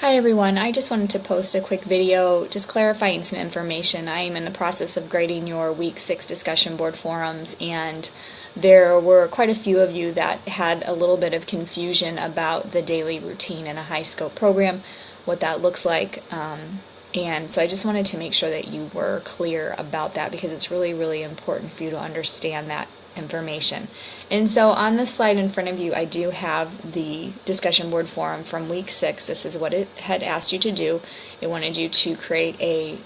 Hi everyone, I just wanted to post a quick video just clarifying some information. I am in the process of grading your Week 6 discussion board forums, and there were quite a few of you that had a little bit of confusion about the daily routine in a high scope program, what that looks like, and so I just wanted to make sure that you were clear about that because it's really important for you to understand that information. And so on the slide in front of you, I do have the discussion board forum from week 6. This is what it had asked you to do. It wanted you to create a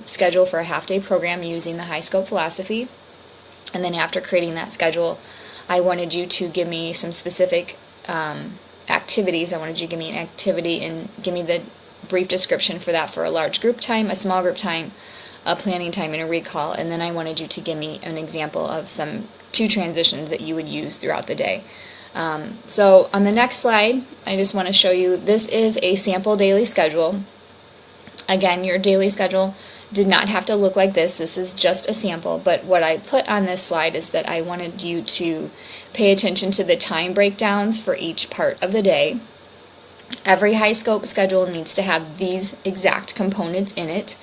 schedule for a half-day program using the high scope philosophy. And then after creating that schedule, I wanted you to give me some specific activities. I wanted you to give me an activity and give me the brief description for that for a large group time, a small group time, a planning time, and a recall. And then I wanted you to give me an example of some 2 transitions that you would use throughout the day. So on the next slide, I just want to show you, this is a sample daily schedule. Again, your daily schedule did not have to look like this. This is just a sample, but what I put on this slide is that I wanted you to pay attention to the time breakdowns for each part of the day. Every high scope schedule needs to have these exact components in it.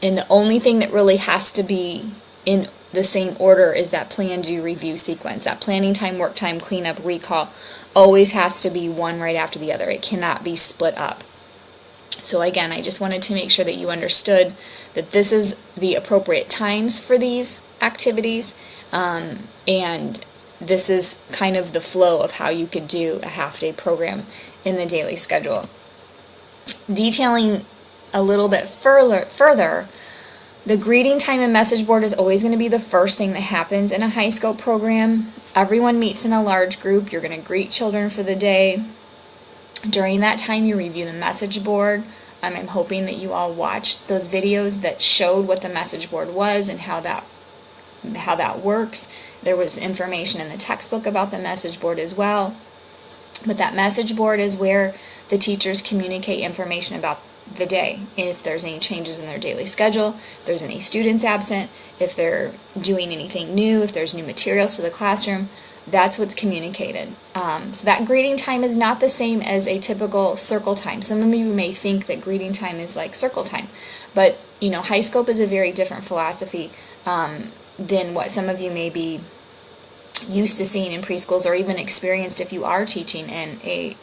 And the only thing that really has to be in the same order is that plan, do, review sequence. That planning time, work time, cleanup, recall always has to be one right after the other. It cannot be split up. So again, I just wanted to make sure that you understood that this is the appropriate times for these activities, and this is kind of the flow of how you could do a half-day program in the daily schedule. Detailing a little bit further, the greeting time and message board is always going to be the first thing that happens in a high scope program. Everyone meets in a large group. You're going to greet children for the day. During that time, you review the message board. I'm hoping that you all watched those videos that showed what the message board was and how that works. There was information in the textbook about the message board as well. But that message board is where the teachers communicate information about the day. If there's any changes in their daily schedule, if there's any students absent, if they're doing anything new, if there's new materials to the classroom, that's what's communicated. So that greeting time is not the same as a typical circle time. Some of you may think that greeting time is like circle time, but high scope is a very different philosophy than what some of you may be used to seeing in preschools or even experienced if you are teaching in a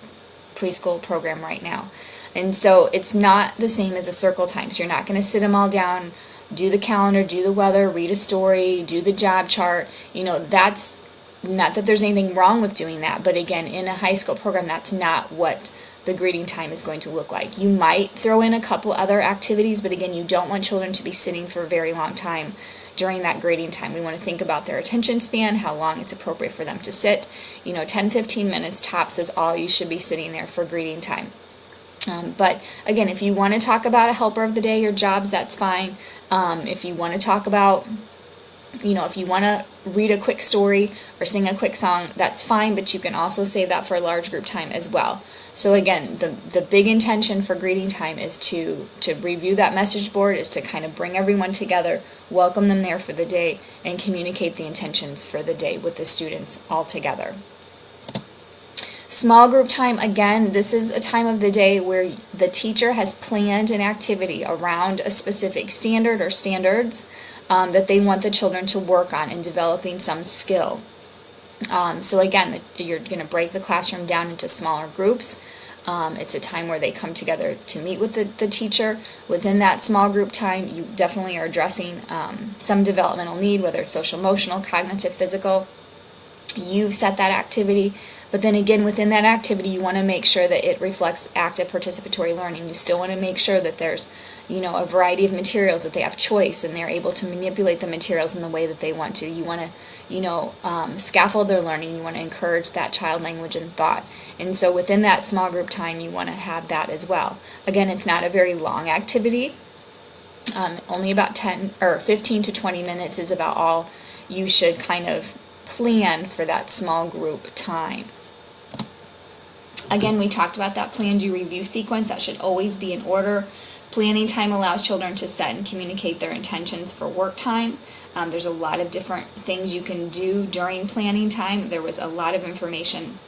preschool program right now. And so it's not the same as a circle time. So you're not going to sit them all down, do the calendar, do the weather, read a story, do the job chart. That's not that there's anything wrong with doing that, but again, in a high school program, that's not what the greeting time is going to look like. You might throw in a couple other activities, but again, you don't want children to be sitting for a very long time during that grading time. We want to think about their attention span, how long it's appropriate for them to sit. 10-15 minutes tops is all you should be sitting there for greeting time. But again, if you want to talk about a helper of the day or jobs, that's fine. If you want to talk about, if you want to read a quick story or sing a quick song, that's fine, but you can also save that for a large group time as well. So again, the big intention for greeting time is to review that message board, is to kind of bring everyone together, welcome them there for the day, and communicate the intentions for the day with the students all together. Small group time, again, this is a time of the day where the teacher has planned an activity around a specific standard or standards that they want the children to work on in developing some skill. So again, you're going to break the classroom down into smaller groups. It's a time where they come together to meet with the teacher. Within that small group time, you definitely are addressing some developmental need, whether it's social, emotional, cognitive, physical. You've set that activity. But then again, within that activity, you want to make sure that it reflects active participatory learning. You still want to make sure that there's, a variety of materials, that they have choice, and they're able to manipulate the materials in the way that they want to. You want to, scaffold their learning. You want to encourage that child language and thought. And so within that small group time, you want to have that as well. Again, it's not a very long activity. Only about 15 to 20 minutes is about all you should kind of plan for that small group time. Again, we talked about that plan, do, review sequence. That should always be in order. Planning time allows children to set and communicate their intentions for work time. There's a lot of different things you can do during planning time. There was a lot of information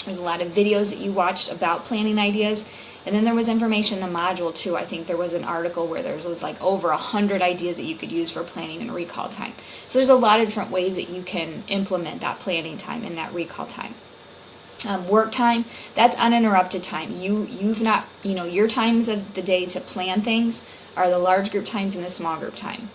There's a lot of videos that you watched about planning ideas. And then there was information in the module too. I think there was an article where there was like over 100 ideas that you could use for planning and recall time. So there's a lot of different ways that you can implement that planning time and that recall time. Work time, that's uninterrupted time. You've not, your times of the day to plan things are the large group times and the small group time.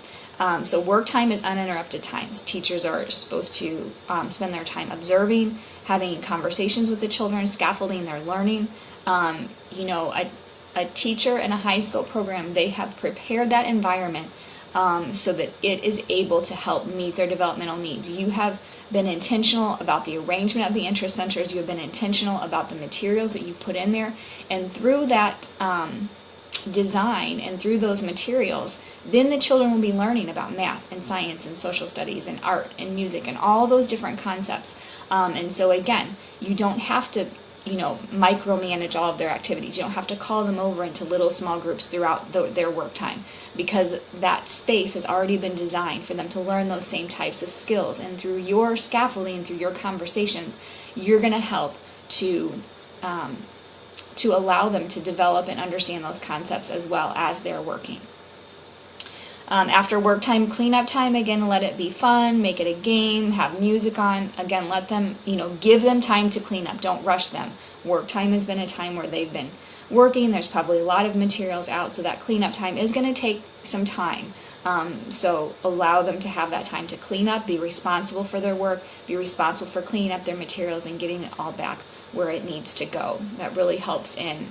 So work time is uninterrupted times. Teachers are supposed to spend their time observing, having conversations with the children, scaffolding their learning. A teacher in a high scope program, they have prepared that environment so that it is able to help meet their developmental needs. You have been intentional about the arrangement of the interest centers. You have been intentional about the materials that you put in there. And through that design and through those materials, then the children will be learning about math and science and social studies and art and music and all those different concepts. And so again, you don't have to micromanage all of their activities. You don't have to call them over into little small groups throughout their work time, because that space has already been designed for them to learn those same types of skills. And through your scaffolding, through your conversations, you're going to help to allow them to develop and understand those concepts as well as they're working. After work time, cleanup time, again, let it be fun, make it a game, have music on. Again, let them, give them time to clean up. Don't rush them. Work time has been a time where they've been working. There's probably a lot of materials out, so that cleanup time is going to take some time. So allow them to have that time to clean up, be responsible for their work, be responsible for cleaning up their materials and getting it all back where it needs to go. That really helps in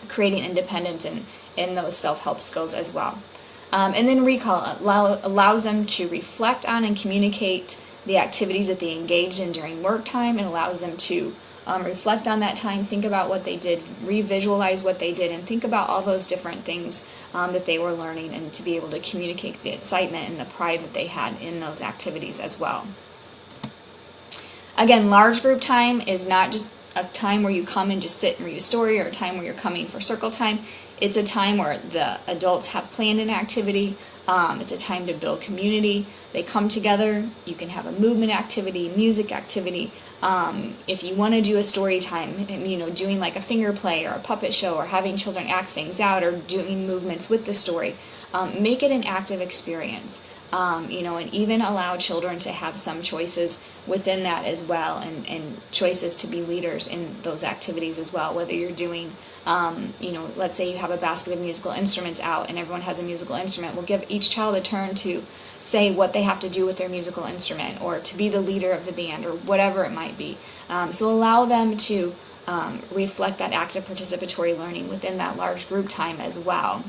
creating independence and in those self-help skills as well. And then recall allows them to reflect on and communicate the activities that they engaged in during work time. It allows them to reflect on that time, think about what they did, revisualize what they did, and think about all those different things that they were learning, and to be able to communicate the excitement and the pride that they had in those activities as well. Again, large group time is not just a time where you come and just sit and read a story, or a time where you're coming for circle time. It's a time where the adults have planned an activity. It's a time to build community. They come together. You can have a movement activity, music activity. If you want to do a story time, doing like a finger play or a puppet show, or having children act things out, or doing movements with the story, make it an active experience. And even allow children to have some choices within that as well, and choices to be leaders in those activities as well. Whether you're doing, let's say you have a basket of musical instruments out and everyone has a musical instrument, we'll give each child a turn to say what they have to do with their musical instrument, or to be the leader of the band, or whatever it might be. So allow them to reflect that active participatory learning within that large group time as well.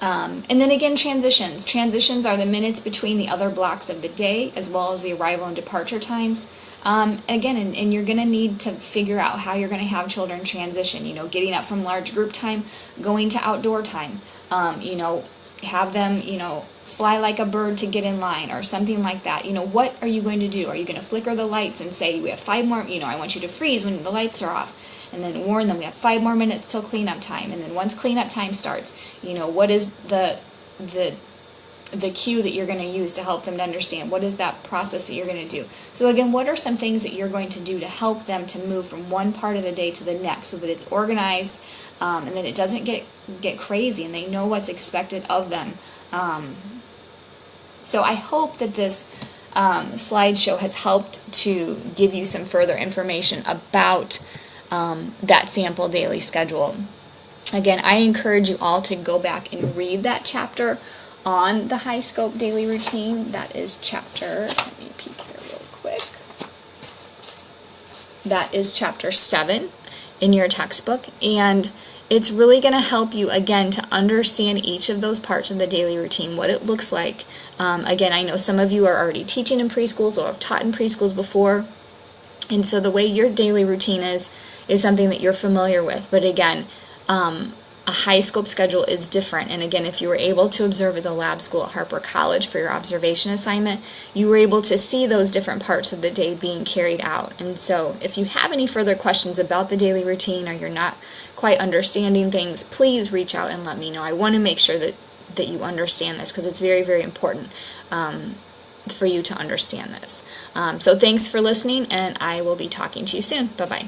And then again, transitions. Transitions are the minutes between the other blocks of the day, as well as the arrival and departure times. Again, and you're going to need to figure out how you're going to have children transition, getting up from large group time, going to outdoor time, have them, fly like a bird to get in line, or something like that. What are you going to do? Are you going to flicker the lights and say, we have 5 more, I want you to freeze when the lights are off? And then warn them we have 5 more minutes till cleanup time. And then once cleanup time starts, what is the cue that you're going to use to help them to understand? What is that process that you're going to do? So again, what are some things that you're going to do to help them to move from one part of the day to the next, so that it's organized, and that it doesn't get crazy, and they know what's expected of them. So I hope that this slideshow has helped to give you some further information about that sample daily schedule. Again, I encourage you all to go back and read that chapter on the high scope daily routine. That is chapter, let me peek here real quick. That is chapter 7 in your textbook, and it's really going to help you, again, to understand each of those parts of the daily routine, what it looks like. Again, I know some of you are already teaching in preschools or have taught in preschools before, and so the way your daily routine is something that you're familiar with. But again, a high scope schedule is different. And again, if you were able to observe at the lab school at Harper College for your observation assignment, you were able to see those different parts of the day being carried out. And so if you have any further questions about the daily routine, or you're not quite understanding things, please reach out and let me know. I want to make sure that you understand this, because it's very, very important. for you to understand this. So thanks for listening, and I will be talking to you soon. Bye-bye.